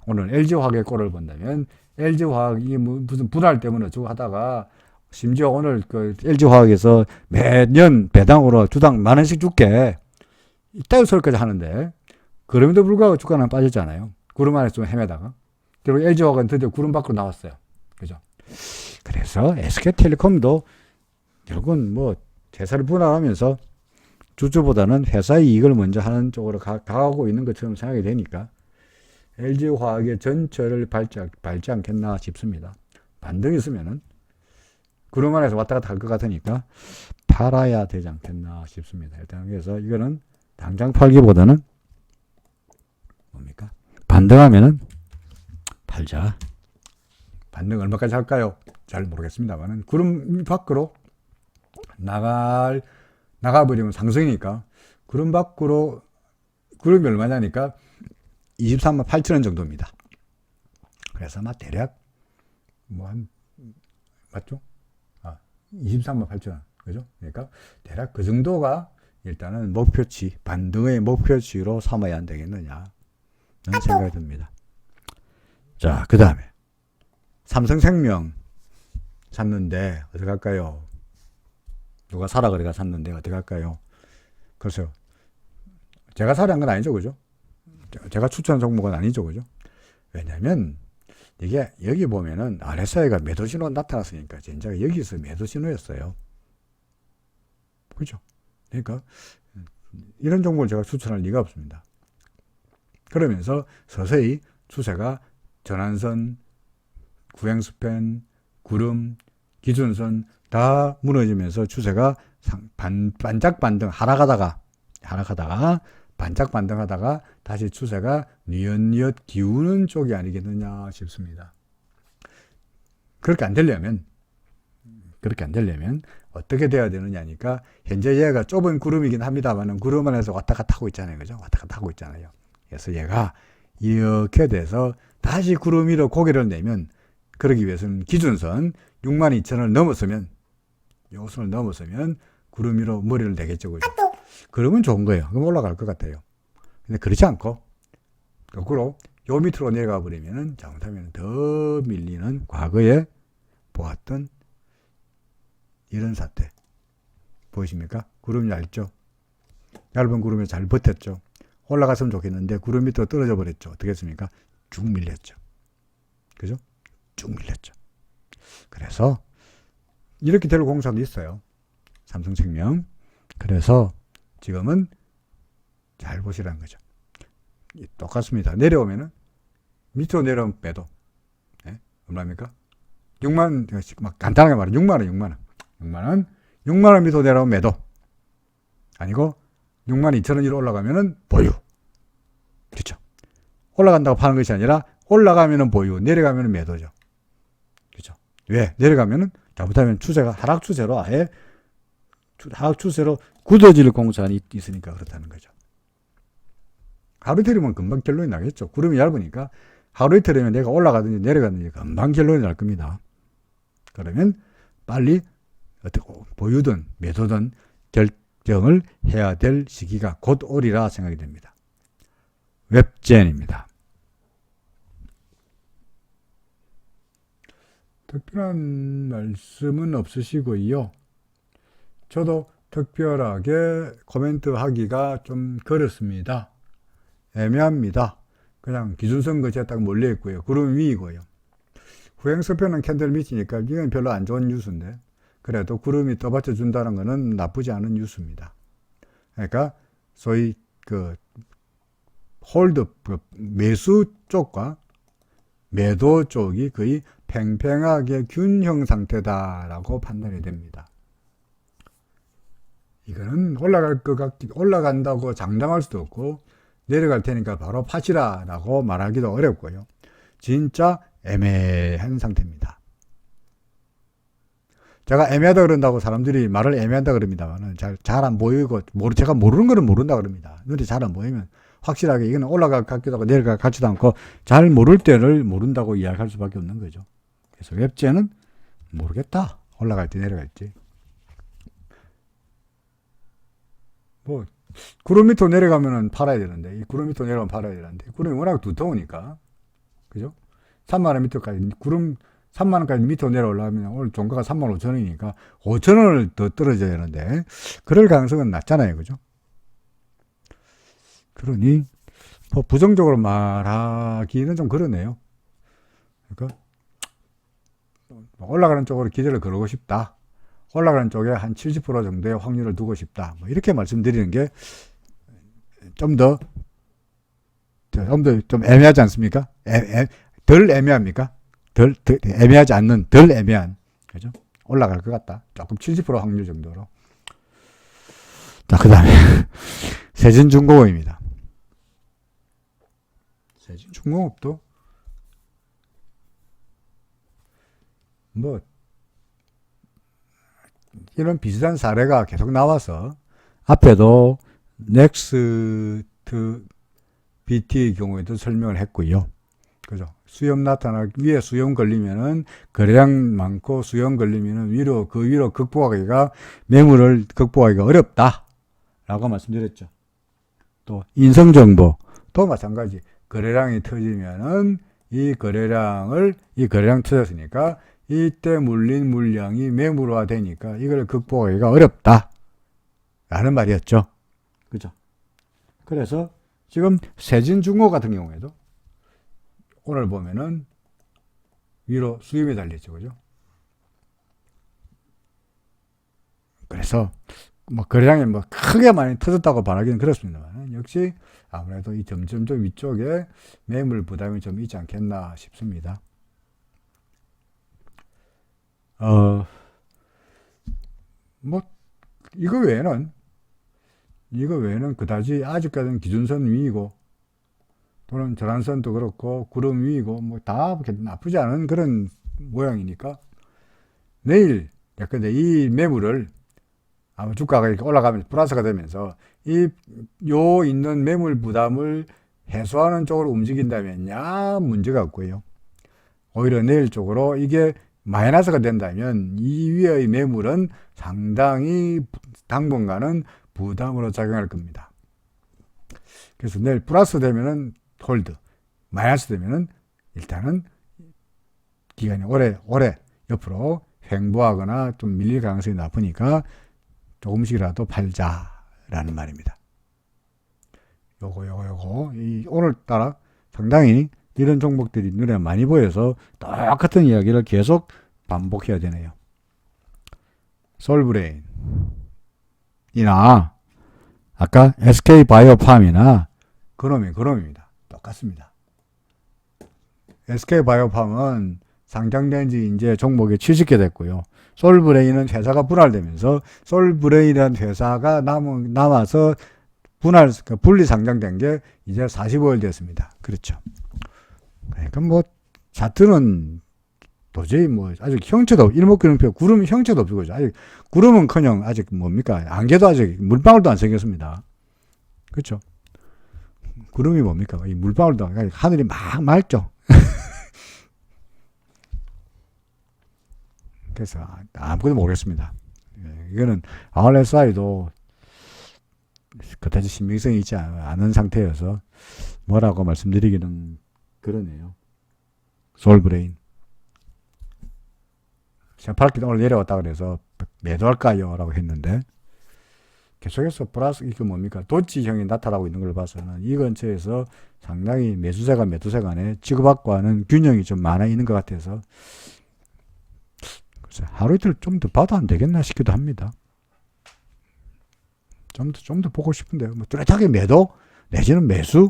오늘 LG화학의 꼴을 본다면 LG화학이 무슨 분할 때문에 어쩌고 하다가 심지어 오늘 그 LG화학에서 매년 배당으로 주당 10,000원씩 줄게 이따위 소리까지 하는데 그럼에도 불구하고 주가는 빠졌잖아요. 구름 안에서 좀 헤매다가 그리고 LG화학은 드디어 구름 밖으로 나왔어요. 그죠? 그래서 SK텔레콤도 결국은 뭐 회사를 분할하면서 주주보다는 회사의 이익을 먼저 하는 쪽으로 가고 있는 것처럼 생각이 되니까 LG화학의 전철을 밟지 않겠나 싶습니다. 반등이 있으면은 구름 안에서 왔다 갔다 할 것 같으니까 팔아야 되지 않겠나 싶습니다. 일단 그래서 이거는 당장 팔기보다는 뭡니까? 반등하면은 팔자. 반등 얼마까지 할까요? 잘 모르겠습니다만은 구름 밖으로 나가버리면 상승이니까 구름 밖으로 구름이 얼마냐니까 23만 8천원 정도입니다. 그래서 아마 대략 맞죠? 23만 8천원 그죠? 그러니까 대략 그 정도가 일단은 목표치, 반등의 목표치로 삼아야 안 되겠느냐 는 생각이 듭니다. 자, 그 다음에 삼성생명 샀는데 어떻게 할까요? 누가 사라 그래가 샀는데 어떻게 할까요? 글쎄요. 제가 사려한 건 아니죠, 그죠? 제가 추천한 종목은 아니죠, 그죠? 왜냐면 이게 여기 보면은 RSI가 매도 신호 나타났으니까 진짜 여기서 매도 신호였어요. 그죠? 그러니까 이런 종목을 제가 추천할 리가 없습니다. 그러면서 서서히 추세가 전환선, 구행스팬, 구름, 기준선 다 무너지면서 추세가 반짝 반등 하락하다가 반짝 반등하다가 다시 추세가 뉘엿뉘엿 기우는 쪽이 아니겠느냐 싶습니다. 그렇게 안 되려면 어떻게 돼야 되느냐니까 현재 얘가 좁은 구름이긴 합니다만은 구름 안에서 왔다 갔다 하고 있잖아요. 그죠? 왔다 갔다 하고 있잖아요. 그래서 얘가 이렇게 돼서 다시 구름 위로 고개를 내면 그러기 위해서는 기준선 62,000을 넘었으면 요선을 넘었으면 구름 위로 머리를 내겠죠. 그죠? 그러면 좋은 거예요. 그럼 올라갈 것 같아요. 근데 그렇지 않고 거꾸로 요 밑으로 내려가 버리면은 잘못하면 더 밀리는 과거에 보았던 이런 사태 보이십니까? 구름이 얇죠? 얇은 구름이 잘 버텼죠? 올라갔으면 좋겠는데 구름 밑으로 떨어져 버렸죠. 어떻게 했습니까? 쭉 밀렸죠. 그죠? 쭉 밀렸죠. 그래서 이렇게 될 공사도 있어요. 삼성생명. 그래서 지금은 잘 보시라는 거죠. 똑같습니다. 내려오면은 밑으로 내려오면 빼도 얼마입니까? 6만, 막 간단하게 말해 6만 원. 6만 원 밑으로 내려오면 매도. 아니고 62,000원 위로 올라가면은 보유. 그렇죠. 올라간다고 파는 것이 아니라 올라가면은 보유, 내려가면은 매도죠. 그렇죠. 왜? 내려가면은 잘못하면 추세가 하락 추세로 아예 하락 추세로 굳어질 공산이 있으니까 그렇다는 거죠. 하루 이틀이면 금방 결론이 나겠죠. 구름이 얇으니까 하루 이틀이면 내가 올라가든지 내려가든지 금방 결론이 날 겁니다. 그러면 빨리 어떻게 보유든 매도든 결정을 해야 될 시기가 곧 오리라 생각이 됩니다. 웹젠입니다. 특별한 말씀은 없으시고요. 저도 특별하게 코멘트 하기가 좀 그렇습니다. 애매합니다. 그냥 기준선 거치에 딱 몰려 있고요. 구름 위이고요. 후행스표는 캔들 밑이니까 이건 별로 안 좋은 뉴스인데 그래도 구름이 떠받쳐 준다는 것은 나쁘지 않은 뉴스입니다. 그러니까 소위 그 홀드 매수 쪽과 매도 쪽이 거의 팽팽하게 균형 상태다라고 판단이 됩니다. 이거는 올라간다고 장담할 수도 없고 내려갈 테니까 바로 파시라라고 말하기도 어렵고요. 진짜 애매한 상태입니다. 제가 애매하다 그런다고 사람들이 말을 애매한다 그럽니다만은 잘 안 보이고 제가 모르는 거는 모른다 그럽니다. 눈에 잘 안 보이면 확실하게 이거는 올라갈 것 같기도 하고 내려갈 것 같지도 않고 잘 모를 때를 모른다고 이야기할 수밖에 없는 거죠. 그래서 웹제는 모르겠다. 올라갈지 내려갈지. 뭐 구름 밑으로 내려가면은 팔아야 되는데 이 구름 밑으로 내려가면 팔아야 되는데 구름이 워낙 두터우니까 그죠? 3만 원 밑으로까지 3만 원까지 밑으로 내려 올라가면 오늘 종가가 3만 5천 원이니까 5천 원을 더 떨어져야 되는데 그럴 가능성은 낮잖아요, 그죠? 그러니 뭐 부정적으로 말하기는 좀 그러네요. 그러니까 올라가는 쪽으로 기대를 걸고 싶다. 올라가는 쪽에 한 70% 정도의 확률을 두고 싶다. 뭐 이렇게 말씀드리는 게 좀 애매하지 않습니까? 덜 애매합니까? 애매하지 않는 덜 애매한 그죠? 올라갈 것 같다. 조금 70% 확률 정도로. 자, 그 다음에 세진중공업입니다. 세진중공업도 뭐 이런 비슷한 사례가 계속 나와서 앞에도 넥스트 BT의 경우에도 설명을 했고요. 그죠? 수염 위에 수염 걸리면은 거래량 많고 수염 걸리면은 그 위로 극복하기가 매물을 극복하기가 어렵다 라고 말씀드렸죠. 또 인성정보 또 마찬가지. 거래량이 터지면은 이 거래량 터졌으니까 이때 물린 물량이 매물화 되니까 이걸 극복하기가 어렵다 라는 말이었죠. 그죠? 그래서 지금 세진중공 같은 경우에도 오늘 보면은 위로 수렴이 달렸죠. 그죠? 그래서 뭐 거래량이 뭐 크게 많이 터졌다고 말하기는 그렇습니다만 역시 아무래도 이 점점점 위쪽에 매물 부담이 좀 있지 않겠나 싶습니다. 뭐 이거 외에는 그다지 아직까지는 기준선 위이고 또는 절한선도 그렇고 구름 위이고 뭐 다 나쁘지 않은 그런 모양이니까 내일 근데 이 매물을 아마 주가가 이렇게 올라가면서 플러스가 되면서 요 있는 매물 부담을 해소하는 쪽으로 움직인다면야 문제가 없고요. 오히려 내일 쪽으로 이게 마이너스가 된다면 이 위의 매물은 상당히 당분간은 부담으로 작용할 겁니다. 그래서 내일 플러스 되면은 홀드, 마이너스 되면은 일단은 기간이 오래 옆으로 횡보하거나 좀 밀릴 가능성이 높으니까 조금씩이라도 팔자라는 말입니다. 요거 오늘따라 상당히 이런 종목들이 눈에 많이 보여서 똑같은 이야기를 계속 반복해야 되네요. 솔브레인이나 아까 SK바이오팜이나 그놈입니다. 똑같습니다. SK바이오팜은 상장된 지 이제 종목이 70개 됐고요. 솔브레인은 회사가 분할되면서 솔브레인이라는 회사가 남아서 분리 상장된 게 이제 45일 됐습니다. 그렇죠. 그러니까 뭐 차트는 도저히 뭐 아직 형체도 일목균형표 구름 형체도 없고 그죠. 아직 구름은커녕 아직 뭡니까 안개도 아직 물방울도 안 생겼습니다. 그렇죠. 구름이 뭡니까 이 물방울도 하늘이 막 맑죠. 그래서 아무것도 모르겠습니다. 이거는 RSI도 그다지 신빙성이 있지 않은 상태여서 뭐라고 말씀드리기는 그러네요. 솔브레인. 세파라키도 오늘 내려왔다 그래서 매도할까요? 라고 했는데 계속해서 플러스 이게 뭡니까? 도치형이 나타나고 있는 걸 봐서는 이 근처에서 상당히 매수세가 매도세 간에 지급받고 하는 균형이 좀 많아 있는 것 같아서 하루 이틀 좀 더 봐도 안 되겠나 싶기도 합니다. 좀 더 보고 싶은데요. 뭐 뚜렷하게 매도 내지는 매수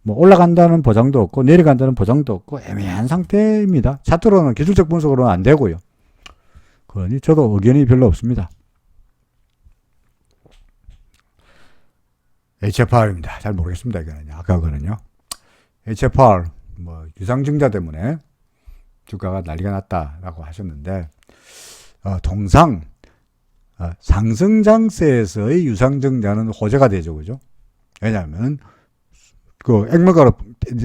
뭐 올라간다는 보장도 없고 내려간다는 보장도 없고 애매한 상태입니다. 차트로는 기술적 분석으로는 안 되고요. 그러니 저도 의견이 별로 없습니다. HFR입니다. 잘 모르겠습니다. 이거는요. 아까 그거는요. HFR 뭐 유상증자 때문에 주가가 난리가 났다라고 하셨는데 통상 상승장세에서의 유상증자는 호재가 되죠. 그죠? 왜냐하면 그 액면가로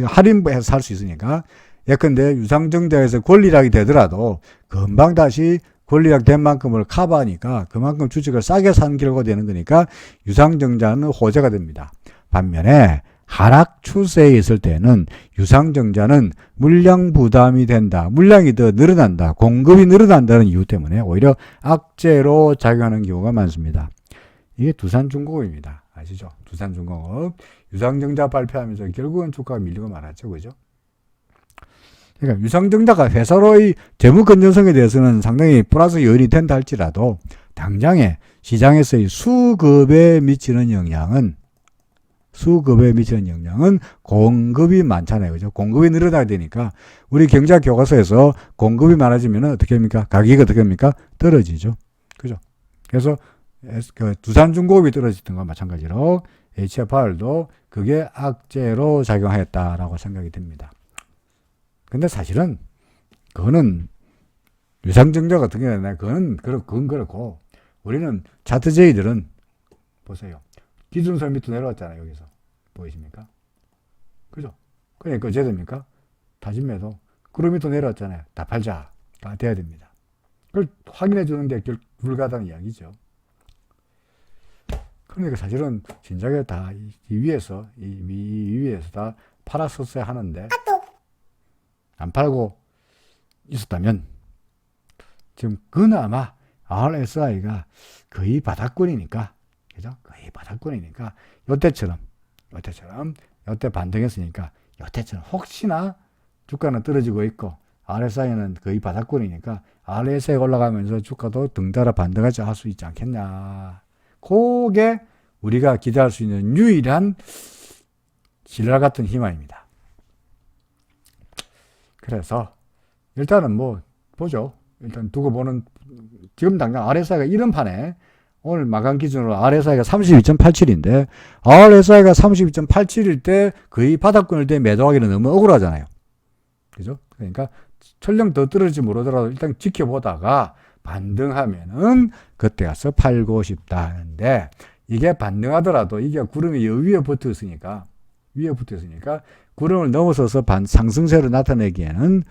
할인해서 살 수 있으니까 예컨대 유상증자에서 권리락이 되더라도 금방 다시 권리락 된 만큼을 커버하니까 그만큼 주식을 싸게 산 결과 되는 거니까 유상증자는 호재가 됩니다. 반면에 하락 추세에 있을 때는 유상증자는 물량 부담이 된다. 물량이 더 늘어난다. 공급이 늘어난다는 이유 때문에 오히려 악재로 작용하는 경우가 많습니다. 이게 두산중공업입니다. 아시죠? 두산중공업. 유상증자 발표하면서 결국은 주가가 밀리고 말았죠. 그죠? 그러니까 유상증자가 회사로의 재무 건전성에 대해서는 상당히 플러스 요인이 된다 할지라도 당장에 시장에서의 수급에 미치는 영향은 공급이 많잖아요. 그죠? 공급이 늘어나야 되니까 우리 경제학 교과서에서 공급이 많아지면 어떻게 합니까? 가격이 어떻게 합니까? 떨어지죠. 그죠? 그래서 두산중공업이 떨어지던 건 마찬가지로 HFR도 그게 악재로 작용하였다라고 생각이 됩니다. 근데 사실은 그거는 유상증자 같은 경우는 그건 그렇고 우리는 차트제이들은 보세요. 기준선 밑으로 내려왔잖아요. 여기서 보이십니까? 그죠? 그러니까 어째 됩니까? 다짐매도 그룹 밑으로 내려왔잖아요. 다 팔자가 돼야 됩니다. 그걸 확인해 주는 게 불가능한 이야기죠. 그러니까 사실은 진작에 다 이 위에서, 이 위에서 다 팔았었어야 하는데, 안 팔고 있었다면, 지금 그나마 RSI가 거의 바닥권이니까, 그죠? 거의 바닥권이니까, 요때처럼, 요때 반등했으니까, 요때처럼 혹시나 주가는 떨어지고 있고, RSI는 거의 바닥권이니까, RSI가 올라가면서 주가도 등달아 반등하지 할 수 있지 않겠냐. 그게 우리가 기대할 수 있는 유일한 신라 같은 희망입니다. 그래서, 일단은 뭐, 보죠. 일단 두고 보는, 지금 당장 RSI가 이런 판에, 오늘 마감 기준으로 RSI가 32.87인데, RSI가 32.87일 때 거의 바닥권일 때 매도하기는 너무 억울하잖아요. 그죠? 그러니까, 설령 더 떨어질지 모르더라도 일단 지켜보다가 반등하면은 그때 가서 팔고 싶다 하는데, 이게 반등하더라도 이게 구름이 위에 붙어 있으니까, 구름을 넘어서서 상승세로 나타내기에는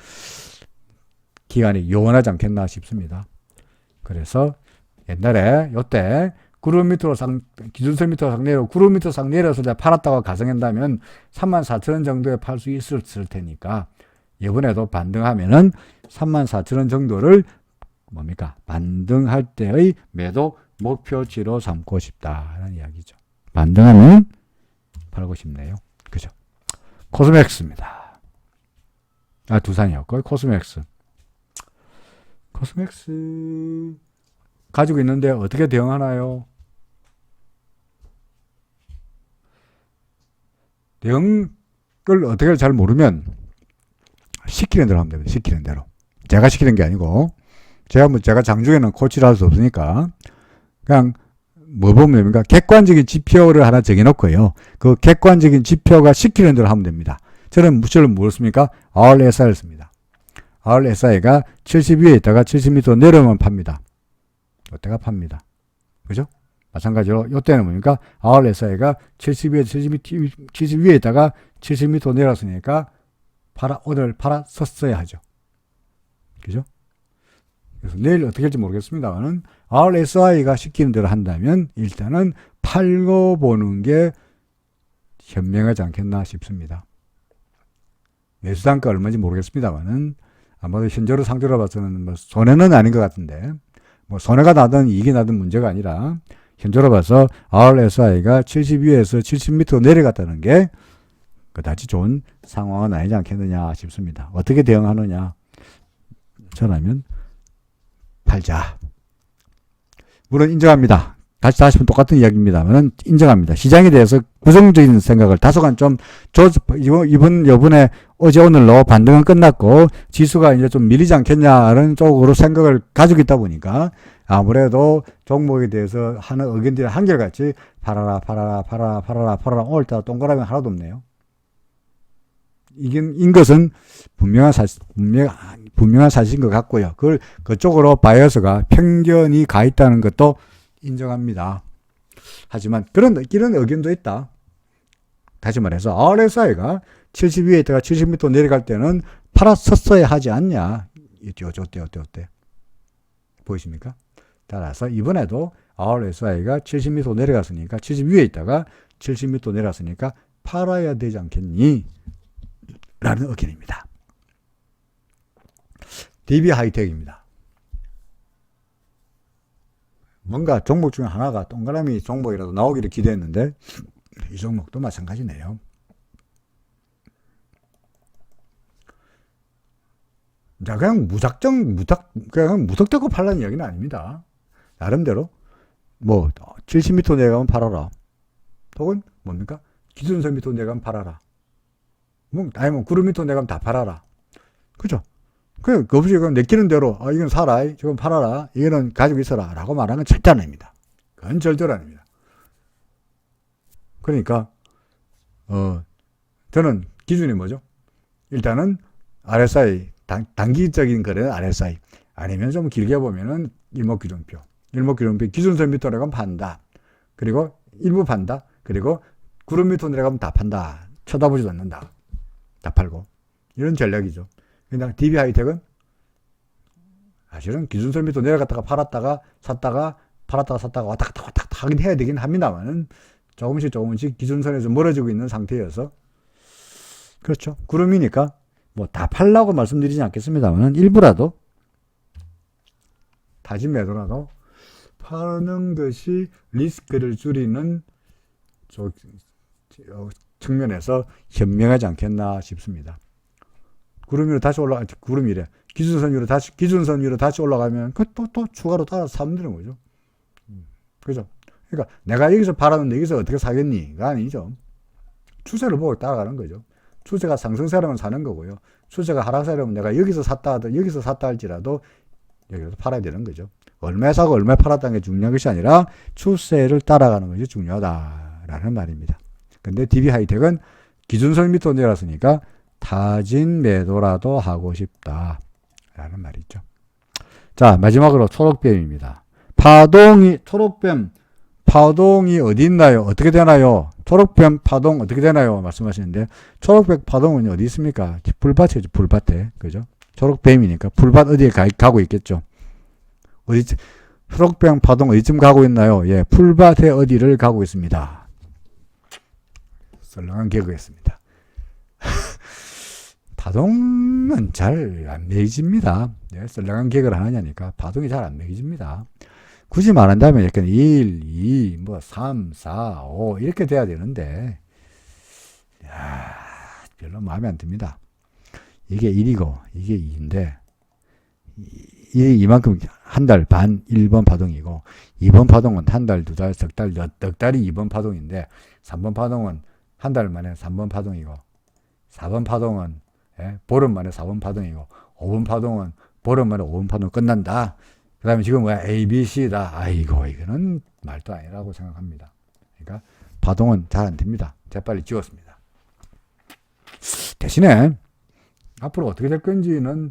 기간이 요원하지 않겠나 싶습니다. 그래서 옛날에 요때 구름 밑으로 기준선 밑으로 상 내려 구름 밑으로 상 내려서 팔았다고 가정한다면 34,000원 정도에 팔 수 있을 테니까 이번에도 반등하면은 34,000원 정도를 반등할 때의 매도 목표치로 삼고 싶다는 이야기죠. 반등하면 팔고 싶네요. 그죠? 코스맥스입니다. 두산이었고 코스맥스 가지고 있는데 어떻게 대응하나요? 대응을 어떻게 잘 모르면 시키는 대로 하면 됩니다. 시키는 대로. 제가 시키는 게 아니고 제가 장중에는 코치를 할 수 없으니까 그냥 뭐 보면 됩니까? 객관적인 지표를 하나 정해놓고요. 그 객관적인 지표가 시키는 대로 하면 됩니다. 저는 무엇을 물었습니까? RSI를 씁니다. RSI가 70 위에 있다가 70m 내려오면 팝니다. 이때가 팝니다. 그죠? 마찬가지로 이때는 뭡니까? RSI가 70 위에 있다가 70m 내려왔으니까 오늘 팔았었어야 하죠. 그죠? 그래서 내일 어떻게 할지 모르겠습니다만은 RSI가 시키는 대로 한다면 일단은 팔고 보는 게 현명하지 않겠나 싶습니다. 매수단가 얼마인지 모르겠습니다만은 아마도 현재로 상대로 봐서는 뭐 손해는 아닌 것 같은데 뭐 손해가 나든 이익이 나든 문제가 아니라 현재로 봐서 RSI가 72에서 70m 내려갔다는 게 그다지 좋은 상황은 아니지 않겠느냐 싶습니다. 어떻게 대응하느냐? 저라면 팔자. 물론 인정합니다. 다시 똑같은 이야기입니다만 인정합니다. 시장에 대해서 부정적인 생각을 다소간 좀 이번에 어제 오늘로 반등은 끝났고 지수가 이제 좀 밀리지 않겠냐는 쪽으로 생각을 가지고 있다 보니까 아무래도 종목에 대해서 하는 의견들이 한결같이 팔아라 오늘따라 동그라미 하나도 없네요. 인 것은 분명한 사실인 것 같고요. 그쪽으로 바이어스가 편견이 가 있다는 것도 인정합니다. 하지만 이런 의견도 있다. 다시 말해서 RSI가 70 위에 있다가 70m 내려갈 때는 팔았었어야 하지 않냐. 어때? 보이십니까? 따라서 이번에도 RSI가 70m 내려갔으니까 70 위에 있다가 70m 내려갔으니까 팔아야 되지 않겠니? 라는 의견입니다. DB 하이텍입니다. 뭔가 종목 중에 하나가 동그라미 종목이라도 나오기를 기대했는데 이 종목도 마찬가지네요. 자, 그냥 그냥 무턱대고 팔라는 이야기는 아닙니다. 나름대로 뭐 70m 내가면 팔아라. 혹은 뭡니까? 기준선 밑으로 내가면 팔아라. 아니면 구름 밑으로 내가면 다 팔아라. 그죠? 그 없이 그럼 내키는 대로 이건 사라, 저건 팔아라, 이거는 가지고 있어라 라고 말하는 건 절대 아닙니다. 그건 절대로 아닙니다. 그러니까 저는 기준이 뭐죠? 일단은 RSI 단기적인 거래는 RSI 아니면 좀 길게 보면은 일목기준표 기준선 밑으로 내가면 판다. 그리고 일부 판다. 그리고 구름 밑으로 내가면 다 판다. 쳐다보지도 않는다. 다 팔고 이런 전략이죠. 그냥 DB 하이텍은 사실은 기준선 밑으로 내려갔다가 팔았다가 샀다가 왔다 갔다 하긴 해야 되긴 합니다만은 조금씩 기준선에서 멀어지고 있는 상태여서 그렇죠. 구름이니까 뭐 다 팔라고 말씀드리지 않겠습니다만은 일부라도 다진 매도라도 파는 것이 리스크를 줄이는 측면에서 현명하지 않겠나 싶습니다. 기준선 위로 다시 올라가면 또 추가로 따라서 사면 되는 거죠. 그죠? 그러니까 내가 여기서 팔았는데 여기서 어떻게 사겠니가 아니죠. 추세를 보고 따라가는 거죠. 추세가 상승세라면 사는 거고요. 추세가 하락세라면 내가 여기서 샀다 할지라도 여기서 팔아야 되는 거죠. 얼마에 사고 얼마에 팔았다는 게 중요한 것이 아니라 추세를 따라가는 것이 중요하다라는 말입니다. 근데 DB하이텍은 기준선 밑으로 내려왔으니까 타진 매도라도 하고 싶다라는 말이죠. 자, 마지막으로 초록뱀입니다. 초록뱀 파동이 어디 있나요? 어떻게 되나요? 초록뱀 파동 어떻게 되나요? 말씀하시는데, 초록뱀 파동은 어디 있습니까? 풀밭이죠, 풀밭에. 그죠? 초록뱀이니까 풀밭 어디에 가고 있겠죠? 초록뱀 파동 어디쯤 가고 있나요? 예, 풀밭에 어디를 가고 있습니다. 썰렁한 개그였습니다. 파동은 잘 안 매겨집니다. 네, 썰렁한 개그를 하느냐니까 파동이 잘 안 매겨집니다. 굳이 말한다면 약간 1, 2, 3, 4, 5 이렇게 돼야 되는데 별로 마음에 안 듭니다. 이게 1이고 이게 2인데 이만큼 한 달 반 1번 파동이고 2번 파동은 한 달, 두 달, 석 달, 넉 달이 2번 파동인데 3번 파동은 한 달 만에 3번 파동이고 4번 파동은 보름 만에 4번 파동이고 5번 파동은 보름 만에 5번 파동 끝난다. 그 다음에 지금 뭐야 A, B, C다. 아이고 이거는 말도 아니라고 생각합니다. 그러니까 파동은 잘 안 됩니다. 재빨리 지웠습니다. 대신에 앞으로 어떻게 될 건지는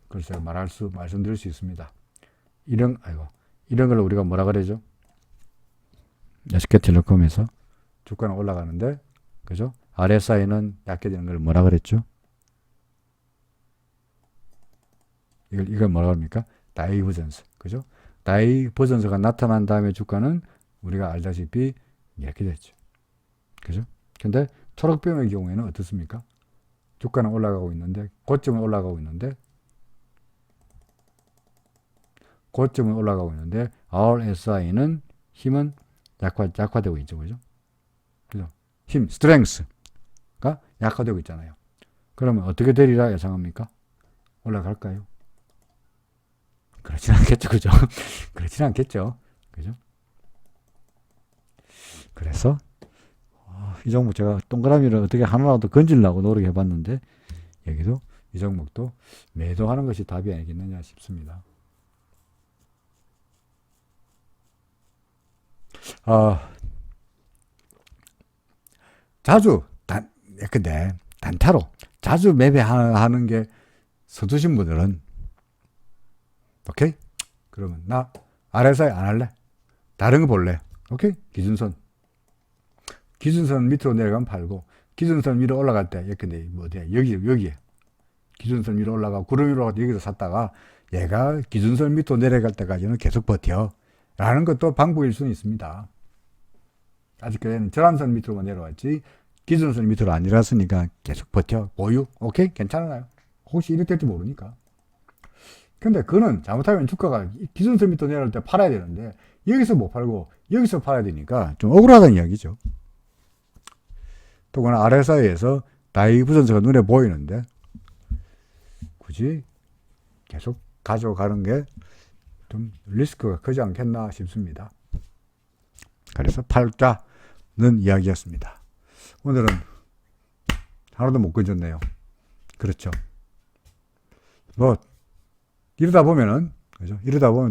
글쎄요 말씀드릴 수 있습니다. 이런 걸 우리가 뭐라 그러죠? SK텔레콤에서 주가는 올라가는데 그죠? RSI는 약해지는 걸 뭐라 그랬죠? 이걸 뭐라 합니까? 다이버전스. 그죠? 다이버전스가 나타난 다음에 주가는 우리가 알다시피 이렇게 됐죠. 그죠? 근데 초록병의 경우에는 어떻습니까? 주가는 올라가고 있는데 고점은 올라가고 있는데 RSI는 힘은 약화되고 있죠. 그죠? 그죠? 힘, 스트렝스가 약화되고 있잖아요. 그러면 어떻게 되리라 예상합니까? 올라갈까요? 그렇진 않겠죠. 그죠? 그렇진 않겠죠. 그죠? 그래서 이 종목 제가 동그라미를 어떻게 하나라도 건지려고 노력해 봤는데 여기도 이 종목도 매도하는 것이 답이 아니겠느냐 싶습니다. 근데 단타로 자주 매매하는 게 서두신 분들은 오케이? 그러면 나 RSI 안 할래? 다른 거 볼래? 오케이? 기준선 밑으로 내려가면 팔고 기준선 위로 올라갈 때 근데 여기에 기준선 위로 올라가고 구름 위로 올라갈 때 여기서 샀다가 얘가 기준선 밑으로 내려갈 때까지는 계속 버텨 라는 것도 방법일 수는 있습니다. 아직까지는 절한선 밑으로만 내려왔지 기준선 밑으로 안 내려왔으니까 계속 버텨 보유 오케이? 괜찮아요. 혹시 이렇게 될지 모르니까. 근데 그는 잘못하면 주가가 기준선 밑으로 내려올 때 팔아야 되는데 여기서 못 팔고 여기서 팔아야 되니까 좀 억울하다는 이야기죠. 또는 RSI에서 다이버전스가 눈에 보이는데 굳이 계속 가져가는 게 좀 리스크가 크지 않겠나 싶습니다. 그래서 팔자는 이야기였습니다. 오늘은 하나도 못 건졌네요. 그렇죠. 이러다 보면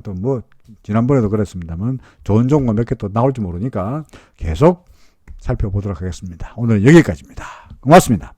또 지난번에도 그랬습니다만 좋은 종목 몇 개 또 나올지 모르니까 계속 살펴보도록 하겠습니다. 오늘은 여기까지입니다. 고맙습니다.